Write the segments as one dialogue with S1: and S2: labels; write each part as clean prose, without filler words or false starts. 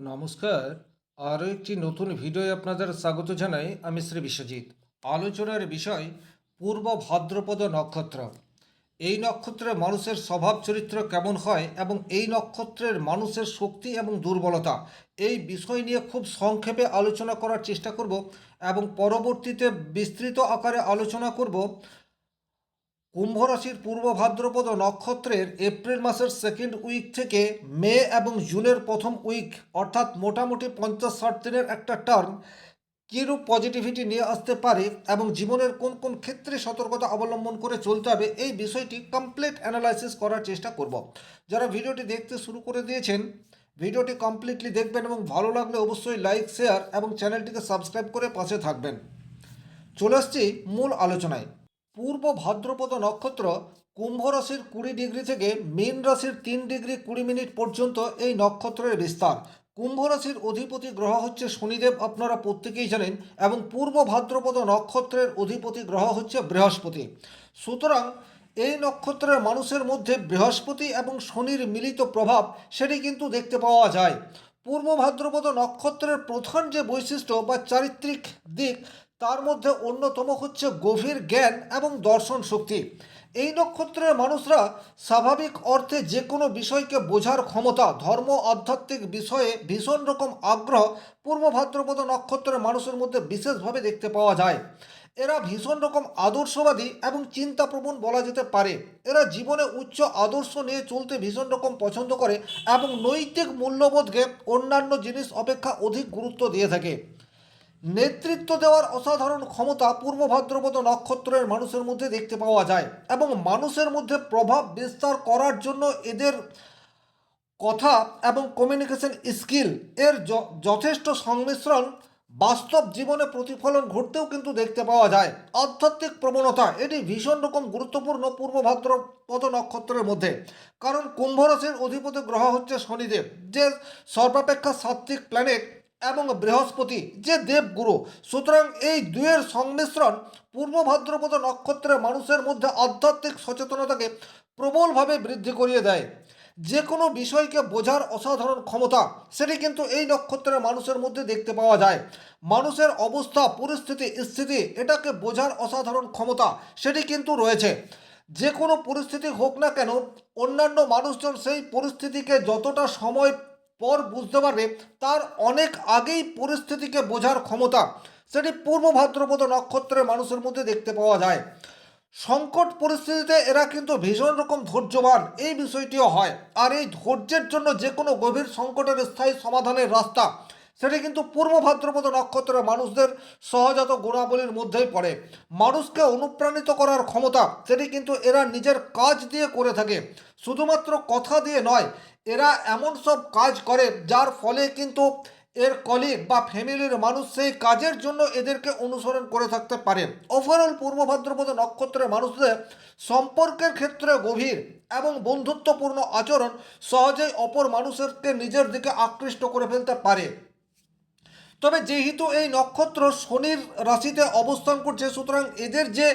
S1: নমস্কার। আরও একটি নতুন ভিডিওয় আপনাদের স্বাগত জানাই। আমি শ্রী বিশ্বজিৎ। আলোচনার বিষয় পূর্ব ভাদ্রপদ নক্ষত্র। এই নক্ষত্রের মানুষের স্বভাব চরিত্র কেমন হয় এবং এই নক্ষত্রের মানুষের শক্তি এবং দুর্বলতা, এই বিষয় নিয়ে খুব সংক্ষেপে আলোচনা করার চেষ্টা করব এবং পরবর্তীতে বিস্তৃত আকারে আলোচনা করব কুম্ভ রাশির পূর্ব ভাদ্রপদ নক্ষত্রের এপ্রিল মাসের সেকেন্ড উইক থেকে মে এবং জুনের প্রথম উইক, অর্থাৎ মোটামুটি 50-60 দিনের একটা টার্ম কীরূপ পজিটিভিটি নিয়ে আসতে পারে এবং জীবনের কোন কোন ক্ষেত্রে সতর্কতা অবলম্বন করে চলতে হবে, এই বিষয়টি কমপ্লিট অ্যানালাইসিস করার চেষ্টা করব। যারা ভিডিওটি দেখতে শুরু করে দিয়েছেন, ভিডিওটি কমপ্লিটলি দেখবেন এবং ভালো লাগলে অবশ্যই লাইক, শেয়ার এবং চ্যানেলটিকে সাবস্ক্রাইব করে পাশে থাকবেন। চলে আসছি মূল আলোচনায়। পূর্ব ভাদ্রপদ নক্ষত্র কুম্ভ রাশির 20 ডিগ্রি থেকে মীন রাশির 3 ডিগ্রি 20 মিনিট পর্যন্ত এই নক্ষত্রের বিস্তার। কুম্ভ রাশির অধিপতি গ্রহ হচ্ছে শনিদেব, আপনারা প্রত্যেকেই জানেন, এবং পূর্ব ভাদ্রপদ নক্ষত্রের অধিপতি গ্রহ হচ্ছে বৃহস্পতি। সুতরাং এই নক্ষত্রের মানুষের মধ্যে বৃহস্পতি এবং শনির মিলিত প্রভাব সেটি কিন্তু দেখতে পাওয়া যায়। পূর্ব ভাদ্রপদ নক্ষত্রের প্রধান যে বৈশিষ্ট্য বা চারিত্রিক দিক, তার মধ্যে অন্যতম হচ্ছে গভীর জ্ঞান এবং দর্শন শক্তি। এই নক্ষত্রের মানুষরা স্বাভাবিক অর্থে যে কোনো বিষয়কে বোঝার ক্ষমতা, ধর্ম আধ্যাত্মিক বিষয়ে ভীষণ রকম আগ্রহ পূর্ব ভাদ্রপদ নক্ষত্রের মানুষের মধ্যে বিশেষভাবে দেখতে পাওয়া যায়। এরা ভীষণ রকম আদর্শবাদী এবং চিন্তাপ্রবণ বলা যেতে পারে। এরা জীবনে উচ্চ আদর্শ নিয়ে চলতে ভীষণ রকম পছন্দ করে এবং নৈতিক মূল্যবোধকে অন্যান্য জিনিস অপেক্ষা অধিক গুরুত্ব দিয়ে থাকে। নেতৃত্ব দেওয়ার অসাধারণ ক্ষমতা পূর্ব ভাদ্রপদ নক্ষত্রের মানুষের মধ্যে দেখতে পাওয়া যায় এবং মানুষের মধ্যে প্রভাব বিস্তার করার জন্য এদের কথা এবং কমিউনিকেশন স্কিল এর যথেষ্ট সংমিশ্রণ বাস্তব জীবনে প্রতিফলন ঘটতেও কিন্তু দেখতে পাওয়া যায়। আধ্যাত্মিক প্রবণতা এটি ভীষণ রকম গুরুত্বপূর্ণ পূর্ব ভাদ্রপদ নক্ষত্রের মধ্যে, কারণ কুম্ভ রাশির অধিপতি গ্রহ হচ্ছে শনিদেব, যে সর্বাপেক্ষা সাত্ত্বিক প্ল্যানেট, এবং বৃহস্পতি যে দেবগুরু। সুতরাং এই দুয়ের সংমিশ্রণ পূর্ব ভাদ্রপদ নক্ষত্রের মানুষের মধ্যে আধ্যাত্মিক সচেতনতাকে প্রবলভাবে বৃদ্ধি করিয়ে দেয়। যে কোনো বিষয়কে বোঝার অসাধারণ ক্ষমতা সেটি কিন্তু এই নক্ষত্রের মানুষের মধ্যে দেখতে পাওয়া যায়। মানুষের অবস্থা, পরিস্থিতি, স্থিতি, এটাকে বোঝার অসাধারণ ক্ষমতা সেটি কিন্তু রয়েছে। যে কোনো পরিস্থিতি হোক না কেন, অন্যান্য মানুষজন সেই পরিস্থিতিকে যতটা সময় পর বুঝতে পারবে, তার অনেক আগেই পরিস্থিতিকে বোঝার ক্ষমতা সেটি পূর্ব ভাদ্রপদ নক্ষত্রের মানুষের মধ্যে দেখতে পাওয়া যায়। সংকট পরিস্থিতিতে এরা কিন্তু ভীষণ রকম ধৈর্যবান, এই বিষয়টিও হয়। আর এই ধৈর্যের জন্য যে কোনো গভীর সংকটের স্থায়ী সমাধানের রাস্তা সেটি কিন্তু পূর্ব ভাদ্রপদ নক্ষত্রের মানুষদের সহজাত গুণাবলীর মধ্যেই পড়ে। মানুষকে অনুপ্রাণিত করার ক্ষমতা সেটি কিন্তু এরা নিজের কাজ দিয়ে করে থাকে, শুধুমাত্র কথা দিয়ে নয়। এরা এমন সব কাজ করে যার ফলে কিন্তু এর কলিগ বা ফ্যামিলির মানুষ সেই কাজের জন্য এদেরকে অনুসরণ করে থাকতে পারে। ওভারঅল পূর্ব ভাদ্রপদ নক্ষত্রের মানুষদের সম্পর্কের ক্ষেত্রে গভীর এবং বন্ধুত্বপূর্ণ আচরণ সহজেই অপর মানুষকে নিজের দিকে আকৃষ্ট করে ফেলতে পারে। তবে যেহেতু এই নক্ষত্র শনির রাশিতে অবস্থান করছে, সুতরাং এদের যে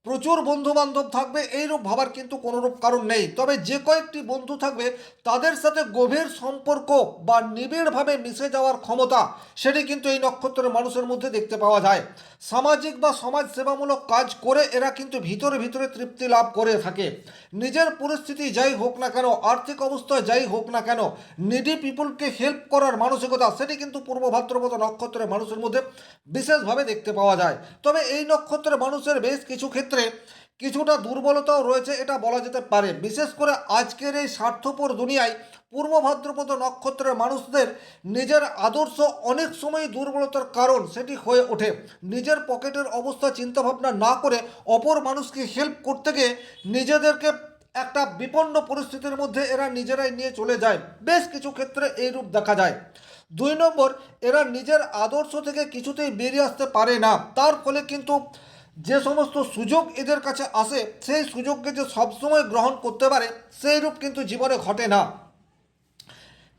S1: প্রচুর বন্ধু বান্ধব থাকবে এইরূপ ভাবার কিন্তু কোনোরূপ কারণ নেই। তবে যে কয়েকটি বন্ধু থাকবে তাদের সাথে গভীর সম্পর্ক বা নিবিড়ভাবে মিশে যাওয়ার ক্ষমতা সেটি কিন্তু এই নক্ষত্রের মানুষের মধ্যে দেখতে পাওয়া যায়। সামাজিক বা সমাজ সেবামূলক কাজ করে এরা কিন্তু ভিতরে ভিতরে তৃপ্তি লাভ করে থাকে। নিজের পরিস্থিতি যাই হোক না কেন, আর্থিক অবস্থা যাই হোক না কেন, নিডি পিপুলকে হেল্প করার মানসিকতা সেটি কিন্তু পূর্ব ভাদ্রপদ নক্ষত্রের মানুষের মধ্যে বিশেষভাবে দেখতে পাওয়া যায়। তবে এই নক্ষত্রের মানুষের বেশ কিছু ক্ষেত্রে কিছুটা দুর্বলতাও রয়েছে, এটা বলা যেতে পারে। বিশেষ করে আজকের এই স্বার্থপর দুনিয়ায় পূর্ব ভাদ্রপদ নক্ষত্রের মানুষদের নিজের আদর্শ অনেক সময় দুর্বলতার কারণ সেটি হয়ে ওঠে। নিজের পকেটের অবস্থা চিন্তাভাবনা না করে অপর মানুষকে হেল্প করতে গিয়ে নিজেদেরকে একটা বিপন্ন পরিস্থিতির মধ্যে এরা নিজেরাই নিয়ে চলে যায়। বেশ কিছু ক্ষেত্রে এই রূপ দেখা যায়। 2 নম্বর, এরা নিজের আদর্শ থেকে কিছুতেই বেরিয়ে আসতে পারে না। তার ফলে কিন্তু যে সমস্ত সুযোগ এদের কাছে আসে, সেই সুযোগকে যে সবসময় গ্রহণ করতে পারে সেই রূপ কিন্তু জীবনে ঘটে না।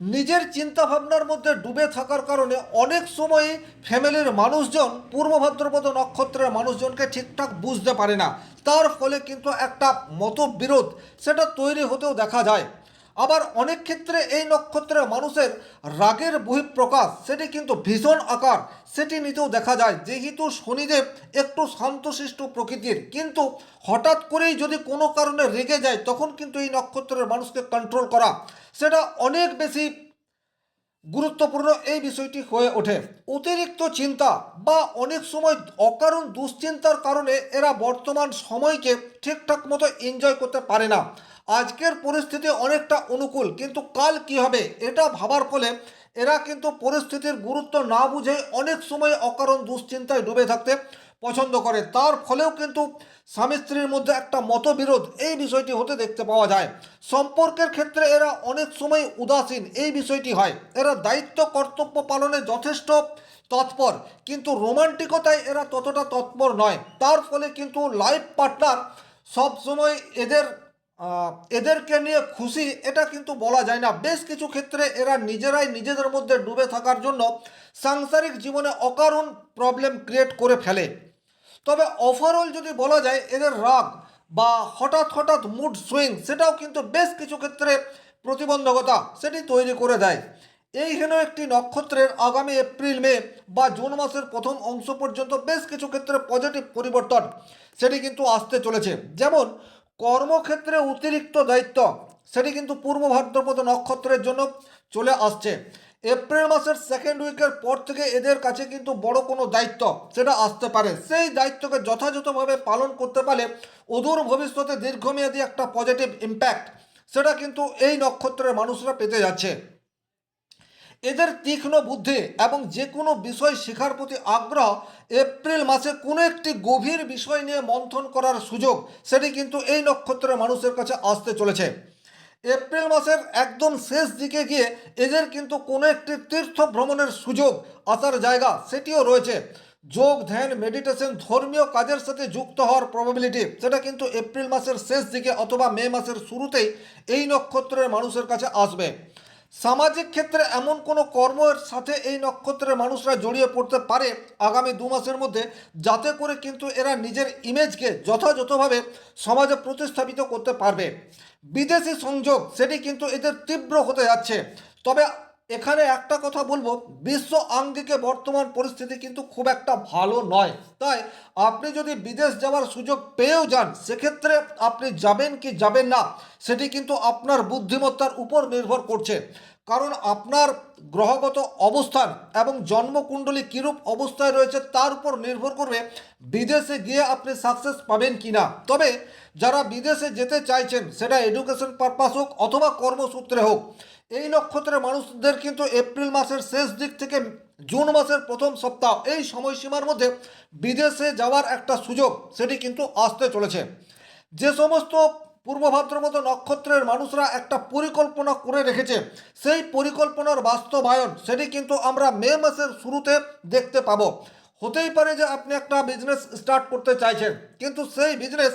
S1: নিজের চিন্তাভাবনার মধ্যে ডুবে থাকার কারণে অনেক সময় ফ্যামিলির মানুষজন পূর্ব ভাদ্রপদ নক্ষত্রের মানুষজনকে ঠিকঠাক বুঝতে পারে না। তার ফলে কিন্তু একটা মতবিরোধ সেটা তৈরি হতেও দেখা যায়। আবার অনেক ক্ষেত্রে এই নক্ষত্রের মানুষের রাগের বহিঃপ্রকাশ সেটি কিন্তু ভীষণ আকার সেটি নিতেও দেখা যায়। যেহেতু শনিদেব একটু শান্তশিষ্ট প্রকৃতির, কিন্তু হঠাৎ করেই যদি কোনো কারণে রেগে যায় তখন কিন্তু এই নক্ষত্রের মানুষকে কন্ট্রোল করা সেটা অনেক বেশি গুরুত্বপূর্ণ এই বিষয়টি হয়ে ওঠে। অতিরিক্ত চিন্তা বা অনেক সময় অকারণ দুশ্চিন্তার কারণে এরা বর্তমান সময়কে ঠিকঠাক মতো এনজয় করতে পারে না। আজকের পরিস্থিতি অনেকটা অনুকূল, কিন্তু কাল কি হবে এটা ভাবার ফলে এরা কিন্তু পরিস্থিতির গুরুত্ব না বুঝে অনেক সময় অকারণ দুশ্চিন্তায় ডুবে থাকতে পছন্দ করে। তার ফলেও কিন্তু স্বামী স্ত্রীর মধ্যে একটা মতবিরোধ এই বিষয়টি হতে দেখতে পাওয়া যায়। সম্পর্কের ক্ষেত্রে এরা অনেক সময় উদাসীন এই বিষয়টি হয়। এরা দায়িত্ব কর্তব্য পালনে যথেষ্ট তৎপর, কিন্তু রোমান্টিকতায় এরা ততটা তৎপর নয়। তার ফলে কিন্তু লাইফ পার্টনার সবসময় এদেরকে নিয়ে খুশি এটা কিন্তু বলা যায় না। বেশ কিছু ক্ষেত্রে এরা নিজেরাই নিজেদের মধ্যে ডুবে থাকার জন্য সাংসারিক জীবনে অকারণ প্রবলেম ক্রিয়েট করে ফেলে। তবে ওভারঅল যদি বলা যায় এদের রাগ বা হঠাৎ হঠাৎ মুড সুইং সেটাও কিন্তু বেশ কিছু ক্ষেত্রে প্রতিবন্ধকতা সেটি তৈরি করে দেয়। এই হেন একটি নক্ষত্রের আগামী এপ্রিল মে বা জুন মাসের প্রথম অংশ পর্যন্ত বেশ কিছু ক্ষেত্রে পজিটিভ পরিবর্তন সেটি কিন্তু আসতে চলেছে। যেমন কর্মক্ষেত্রে অতিরিক্ত দায়িত্ব সেটি কিন্তু পূর্ব ভাদ্রপদ নক্ষত্রের জন্য চলে আসছে। এপ্রিল মাসের সেকেন্ড উইকের পর থেকে এদের কাছে কিন্তু বড় কোনো দায়িত্ব সেটা আসতে পারে। সেই দায়িত্বকে যথাযথভাবে পালন করতে পারলে অদূর ভবিষ্যতে দীর্ঘমেয়াদী একটা পজিটিভ ইম্প্যাক্ট সেটা কিন্তু এই নক্ষত্রের মানুষরা পেতে যাচ্ছে। এদের তীক্ষ্ণ বুদ্ধি এবং যে কোনো বিষয় শেখার প্রতি আগ্রহ এপ্রিল মাসে কোনো একটি গভীর বিষয় নিয়ে মন্থন করার সুযোগ সেটি কিন্তু এই নক্ষত্রের মানুষের কাছে আসতে চলেছে। এপ্রিল মাসের একদম শেষ দিকে গিয়ে এদের কিন্তু কোনো একটি তীর্থ ভ্রমণের সুযোগ আসার জায়গা সেটিও রয়েছে। যোগ ধ্যান মেডিটেশন ধর্মীয় কাজের সাথে যুক্ত হওয়ার প্রবাবিলিটি সেটা কিন্তু এপ্রিল মাসের শেষ দিকে অথবা মে মাসের শুরুতেই এই নক্ষত্রের মানুষের কাছে আসবে। সামাজিক ক্ষেত্রে এমন কোনো কর্মের সাথে এই নক্ষত্রের মানুষরা জড়িয়ে পড়তে পারে আগামী 2 মাসের মধ্যে, যাতে করে কিন্তু এরা নিজের ইমেজকে যথাযথভাবে সমাজে প্রতিস্থাপিত করতে পারবে। বিদেশি সংযোগ সেটি কিন্তু এদের তীব্র হতে যাচ্ছে। তবে এখানে একটা কথা বলবো, বিশ্ব আঙ্গিকে বর্তমান পরিস্থিতি কিন্তু খুব একটা ভালো নয়। তাই আপনি যদি বিদেশ যাওয়ার সুযোগ পেয়েও যান সেক্ষেত্রে আপনি যাবেন কি যাবেন না সেটি কিন্তু আপনার বুদ্ধিমত্তার উপর নির্ভর করছে। কারণ আপনার গ্রহগত অবস্থান এবং জন্মকুণ্ডলী কীরূপ অবস্থায় রয়েছে তার উপর নির্ভর করবে বিদেশে গিয়ে আপনি সাকসেস পাবেন কি না। তবে যারা বিদেশে যেতে চাইছেন সেটা এডুকেশন পারপাস হোক অথবা কর্মসূত্রে হোক, এই নক্ষত্রের মানুষদের কিন্তু এপ্রিল মাসের শেষ দিক থেকে জুন মাসের প্রথম সপ্তাহ এই সময়সীমার মধ্যে বিদেশে যাওয়ার একটা সুযোগ সেটি কিন্তু আসতে চলেছে। যে সমস্ত পূর্ব ভাদ্রপদ নক্ষত্রের মানুষরা একটা পরিকল্পনা করে রেখেছে সেই পরিকল্পনার বাস্তবায়ন সেটি কিন্তু আমরা মে মাসের শুরুতে দেখতে পাবো। হতেই পারে যে আপনি একটা বিজনেস স্টার্ট করতে চাইছেন, কিন্তু সেই বিজনেস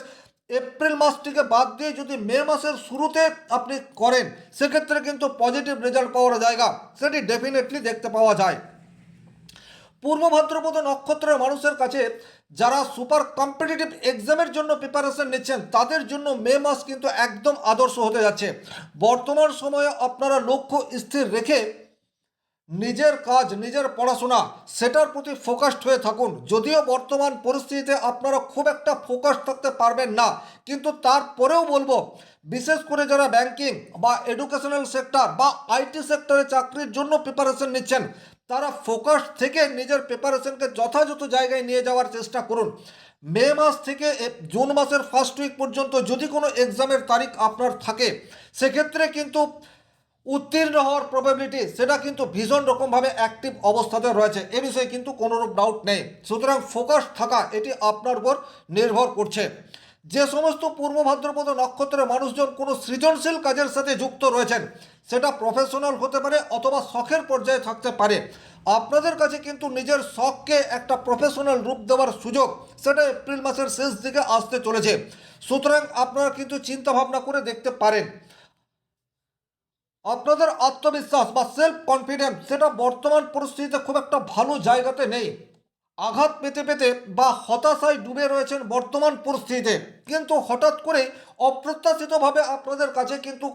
S1: এপ্রিল মাসটিকে বাদ দিয়ে যদি মে মাসের শুরুতে আপনি করেন সেক্ষেত্রে কিন্তু পজিটিভ রেজাল্ট পাওয়ার জায়গা সেটি ডেফিনেটলি দেখতে পাওয়া যায়। পূর্ব ভাদ্রপদ নক্ষত্রের মানুষের কাছে যারা সুপার কম্পিটিটিভ এক্সামের জন্য প্রিপারেশন নিচ্ছেন তাদের জন্য মে মাস কিন্তু একদম আদর্শ হতে যাচ্ছে। বর্তমান সময়ে আপনারা লক্ষ্য স্থির রেখে নিজের কাজ নিজের পড়াশোনা সেটার প্রতি ফোকাসড হয়ে থাকুন। যদিও বর্তমান পরিস্থিতিতে আপনারা খুব একটা ফোকাস থাকতে পারবেন না, কিন্তু তারপরেও বলবো বিশেষ করে যারা ব্যাংকিং বা এডুকেশনাল সেক্টর বা আইটি সেক্টরে চাকরির জন্য প্রিপারেশন নিচ্ছেন তারা ফোকাস থেকে নিজের প্রিপারেশনকে যথাযথ জায়গায় নিয়ে যাওয়ার চেষ্টা করুন। মে মাস থেকে জুন মাসের ফার্স্ট উইক পর্যন্ত যদি কোনো এক্সামের তারিখ আপনার থাকে সেক্ষেত্রে কিন্তু উত্তীর্ণ হওয়ার প্রবাবিলিটি সেটা কিন্তু ভীষণ রকমভাবে অ্যাক্টিভ অবস্থাতে রয়েছে, এ বিষয়ে কিন্তু কোনোরূপ ডাউট নেই। সুতরাং ফোকাস থাকা এটি আপনার উপর নির্ভর করছে। যে সমস্ত পূর্ব ভাদ্রপদ নক্ষত্রের মানুষজন কোনো সৃজনশীল কাজের সাথে যুক্ত রয়েছেন সেটা প্রফেশনাল হতে পারে অথবা শখের পর্যায়ে থাকতে পারে, আপনাদের কাছে কিন্তু নিজের শখকে একটা প্রফেশনাল রূপ দেওয়ার সুযোগ সেটা এপ্রিল মাসের শেষ দিকে আসতে চলেছে। সুতরাং আপনারা কিন্তু চিন্তা ভাবনা করে দেখতে পারেন। আপনাদের আত্মবিশ্বাস বা সেলফ কনফিডেন্স সেটা বর্তমান পরিস্থিতিতে খুব একটা ভালো জায়গাতে নেই। আঘাত পেতে পেতে বা হতাশায় ডুবে রয়েছেন বর্তমান পরিস্থিতিতে, কিন্তু হঠাৎ করে অপ্রত্যাশিতভাবে আপনাদের কাছে কিন্তু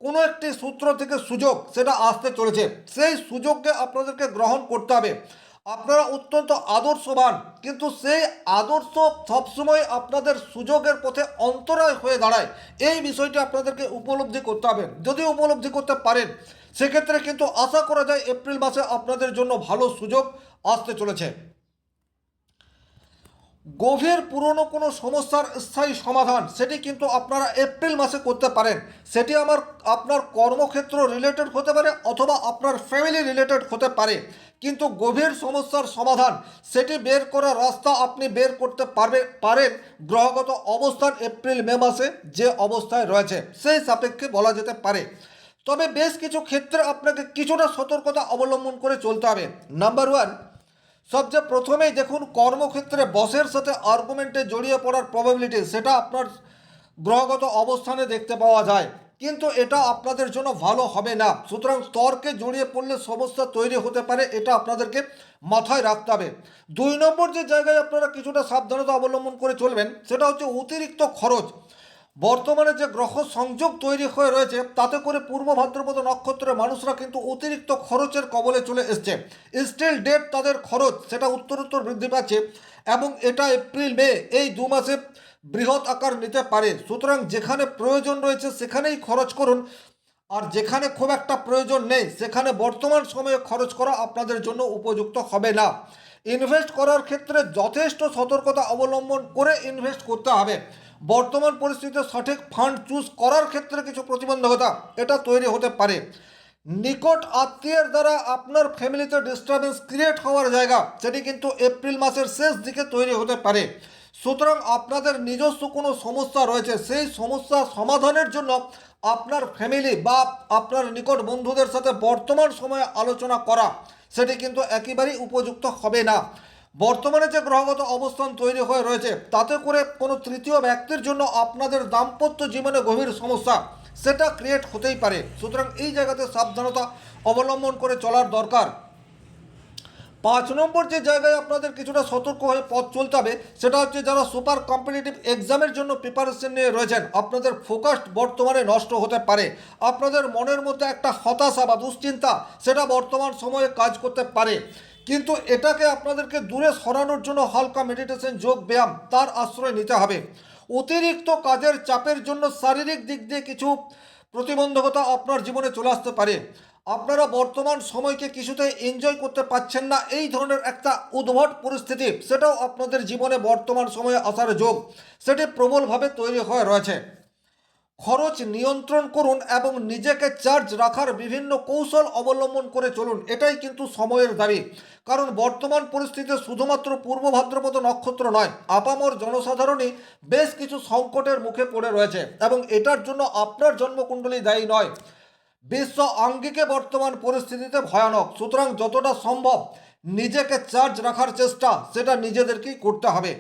S1: কোনো একটি সূত্র থেকে সুযোগ সেটা আসতে চলেছে, সেই সুযোগকে আপনাদেরকে গ্রহণ করতে হবে। আপনারা অত্যন্ত আদর্শবান, কিন্তু সেই আদর্শ সবসময় আপনাদের সুযোগের পথে অন্তরায় হয়ে দাঁড়ায়। এই বিষয়টি আপনাদেরকে উপলব্ধি করতে হবে। যদি উপলব্ধি করতে পারেন, সেক্ষেত্রে কিন্তু আশা করা যায় এপ্রিল মাসে আপনাদের জন্য ভালো সুযোগ আসতে চলেছে। গভীর পুরনো কোনো সমস্যার স্থায়ী সমাধান সেটি কিন্তু আপনারা এপ্রিল মাসে করতে পারেন। সেটি আপনার কর্মক্ষেত্র রিলেটেড হতে পারে অথবা আপনার ফ্যামিলি রিলেটেড হতে পারে, কিন্তু গভীর সমস্যার সমাধান সেটি বের করার রাস্তা আপনি বের করতে পারেন গ্রহগত অবস্থান এপ্রিল মে মাসে যে অবস্থায় রয়েছে সেই সাপেক্ষে বলা যেতে পারে। তবে বেশ কিছু ক্ষেত্রে আপনাকে কিছুটা সতর্কতা অবলম্বন করে চলতে হবে। নাম্বার ওয়ান, সবচেয়ে প্রথমেই দেখুন, কর্মক্ষেত্রে বসের সাথে আর্গুমেন্টে জড়িয়ে পড়ার প্রবাবিলিটি সেটা আপনার গ্রহগত অবস্থানে দেখতে পাওয়া যায়, কিন্তু এটা আপনাদের জন্য ভালো হবে না। সুতরাং তর্কে জড়িয়ে পড়লে সমস্যা তৈরি হতে পারে, এটা আপনাদেরকে মাথায় রাখতে হবে। 2 নম্বর যে জায়গায় আপনারা কিছুটা সাবধানতা অবলম্বন করে চলবেন সেটা হচ্ছে অতিরিক্ত খরচ। বর্তমানে যে গ্রহ সংযোগ তৈরি হয়ে রয়েছে তাতে করে পূর্ব ভাদ্রপদ নক্ষত্রের মানুষরা কিন্তু অতিরিক্ত খরচের কবলে চলে এসছে। স্টিল ডেট তাদের খরচ সেটা উত্তরোত্তর বৃদ্ধি পাচ্ছে, এবং এটা এপ্রিল মে এই 2 মাসে বৃহৎ আকার নিতে পারে। সুতরাং যেখানে প্রয়োজন রয়েছে সেখানেই খরচ করুন, আর যেখানে খুব একটা প্রয়োজন নেই সেখানে বর্তমান সময়ে খরচ করা আপনাদের জন্য উপযুক্ত হবে না। ইনভেস্ট করার ক্ষেত্রে যথেষ্ট সতর্কতা অবলম্বন করে ইনভেস্ট করতে হবে। বর্তমান পরিস্থিতিতে সঠিক ফান্ড চুজ করার ক্ষেত্রে কিছু প্রতিবন্ধকতা এটা তৈরি হতে পারে। নিকট আত্মীয়ের দ্বারা আপনার ফ্যামিলিতে ডিস্টারবেন্স ক্রিয়েট হওয়ার জায়গা সেটি কিন্তু এপ্রিল মাসের শেষ দিকে তৈরি হতে পারে। সুতরাং আপনাদের নিজস্ব কোনো সমস্যা রয়েছে, সেই সমস্যা সমাধানের জন্য আপনার ফ্যামিলি বা আপনার নিকট বন্ধুদের সাথে বর্তমান সময়ে আলোচনা করা সেটি কিন্তু একেবারেই উপযুক্ত হবে না। বর্তমানে যে গ্রহগত অবস্থান তৈরি হয়ে রয়েছে তাতে করে কোনো তৃতীয় ব্যক্তির জন্য আপনাদের দাম্পত্য জীবনে গভীর সমস্যা সেটা ক্রিয়েট হতেই পারে। সুতরাং এই জায়গাতে সাবধানতা অবলম্বন করে চলার দরকার। 5 নম্বর যে জায়গায় আপনাদের কিছুটা সতর্ক হয়ে পথ চলতে হবে সেটা হচ্ছে যারা সুপার কম্পিটিটিভ এক্সামের জন্য প্রিপারেশন নিয়ে রয়েছেন, আপনাদের ফোকাস বর্তমানে নষ্ট হতে পারে। আপনাদের মনের মধ্যে একটা হতাশা বা দুশ্চিন্তা সেটা বর্তমান সময়ে কাজ করতে পারে, কিন্তু এটাকে আপনাদেরকে দূরে সরানোর জন্য হালকা মেডিটেশন, যোগ ব্যায়াম তার আশ্রয় নিতে হবে। অতিরিক্ত কাজের চাপের জন্য শারীরিক দিক দিয়ে কিছু প্রতিবন্ধকতা আপনার জীবনে চলে আসতে পারে। আপনারা বর্তমান সময়কে কিছুতেই এনজয় করতে পারছেন না, এই ধরনের একটা উদ্ভট পরিস্থিতি সেটাও আপনাদের জীবনে বর্তমান সময়ে আসার যোগ সেটি প্রবলভাবে তৈরি হয়ে রয়েছে। খরচ নিয়ন্ত্রণ করুন এবং নিজেকে চার্জ রাখার বিভিন্ন কৌশল অবলম্বন করে চলুন, এটাই কিন্তু সময়ের দাবি। কারণ বর্তমান পরিস্থিতিতে শুধুমাত্র পূর্ব ভাদ্রপদ নক্ষত্র নয়, আপামর জনসাধারণই বেশ কিছু সংকটের মুখে পড়ে রয়েছে, এবং এটার জন্য আপনার জন্মকুণ্ডলী দায়ী নয়। বিশ্ব আঙ্গিকে বর্তমান পরিস্থিতিতে ভয়ানক। সুতরাং যতটা সম্ভব নিজেকে চার্জ রাখার চেষ্টা সেটা নিজেদেরকেই করতে হবে।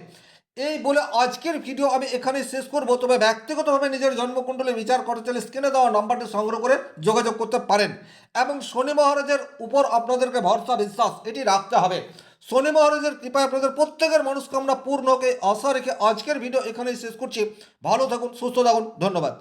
S1: এই বলে আজকের ভিডিও আমি এখানেই শেষ করব। তবে ব্যক্তিগতভাবে নিজের জন্মকুণ্ডলী বিচার করতে চাইলে স্ক্রিনে দেওয়া নাম্বারটি সংগ্রহ করে যোগাযোগ করতে পারেন, এবং শনি মহারাজের উপর আপনাদেরকে ভরসা বিশ্বাস এটি রাখতে হবে। শনি মহারাজের কৃপায় আপনাদের প্রত্যেকের মনস্কামনা পূর্ণ হোক এই আশা রেখে আজকের ভিডিও এখানেই শেষ করছি। ভালো থাকুন, সুস্থ থাকুন, ধন্যবাদ।